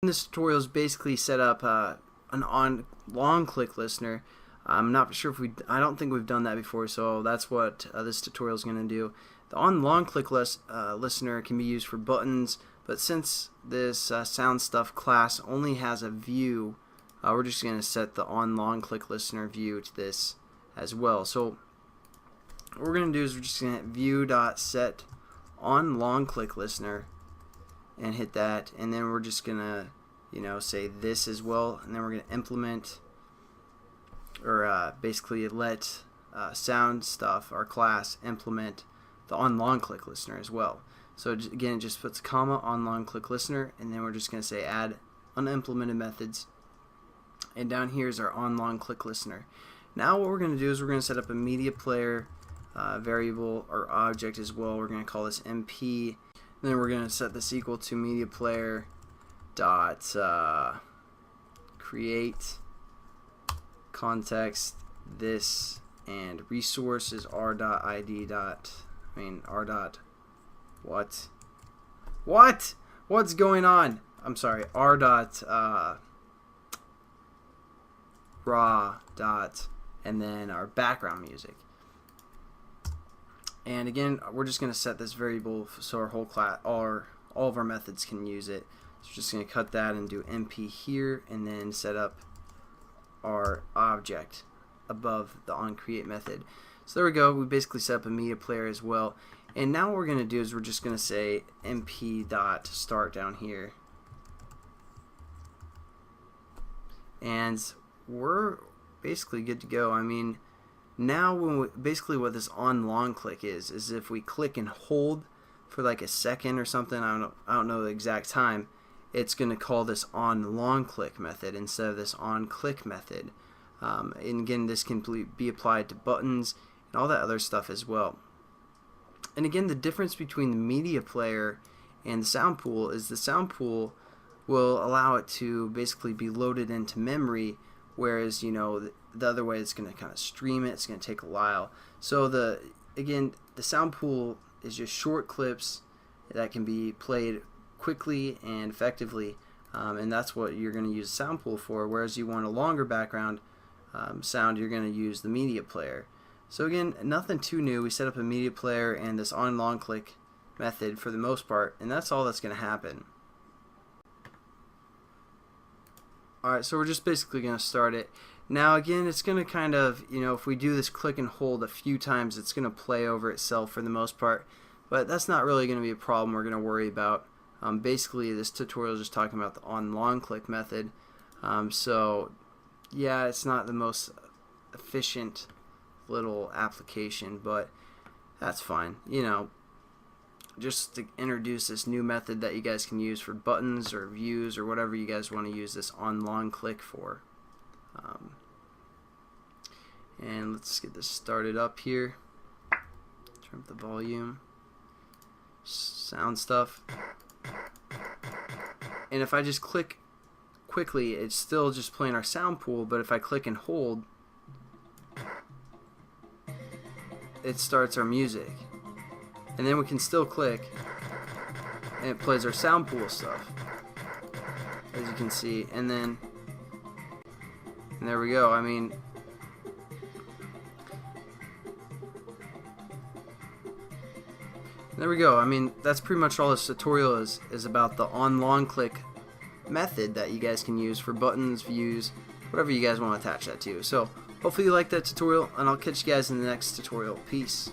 This tutorial is basically set up an OnLongClick listener. I'm not sure if I don't think we've done that before, so that's what this tutorial is going to do. The OnLongClick listener can be used for buttons, but since this sound stuff class only has a view, we're just going to set the OnLongClick listener view to this as well. So what we're going to do is we're just going to hit view.set OnLongClick listener and hit that, and then we're just gonna say this as well, and then we're gonna implement or basically let sound stuff, our class, implement the OnLongClick listener as well. So again, it just puts a comma OnLongClick listener, and then we're just gonna say add unimplemented methods, and down here is our OnLongClick listener. Now what we're gonna do is we're gonna set up a media player variable or object as well. We're gonna call this MP. Then we're going to set this equal to media player dot create context this, and resources r dot id dot r dot what's going on? I'm sorry, r dot raw dot, and then our background music. And again, we're just going to set this variable so our whole class, all of our methods can use it. So we're just going to cut that and do MP here, and then set up our object above the onCreate method. So there we go. We basically set up a media player as well. And now what we're going to do is we're just going to say MP.start down here. And we're basically good to go. Now basically what this OnLongClick is if we click and hold for like a second or something, I don't know the exact time, it's going to call this OnLongClick method instead of this onClick method. And again, this can be applied to buttons and all that other stuff as well. And again, the difference between the media player and the sound pool is the sound pool will allow it to basically be loaded into memory, whereas the other way it's going to kind of stream it. It's going to take a while. So again, the sound pool is just short clips that can be played quickly and effectively, and that's what you're going to use the sound pool for. Whereas you want a longer background sound, you're going to use the media player. So again, nothing too new. We set up a media player and this OnLongClick method for the most part, and that's all that's going to happen. Alright, so we're just basically going to start it. Now again, it's going to kind of, if we do this click and hold a few times, it's going to play over itself for the most part. But that's not really going to be a problem we're going to worry about. Basically, this tutorial is just talking about the OnLongClick method. So yeah, it's not the most efficient little application, but that's fine. Just to introduce this new method that you guys can use for buttons or views or whatever you guys want to use this OnLongClick for. And let's get this started up here. Turn up the volume. Sound stuff. And if I just click quickly, it's still just playing our sound pool, but if I click and hold, it starts our music. And then we can still click and it plays our sound pool stuff, as you can see. And there we go. There we go. That's pretty much all this tutorial is about the OnLongClick method that you guys can use for buttons, views, whatever you guys want to attach that to. So hopefully you liked that tutorial, and I'll catch you guys in the next tutorial. Peace.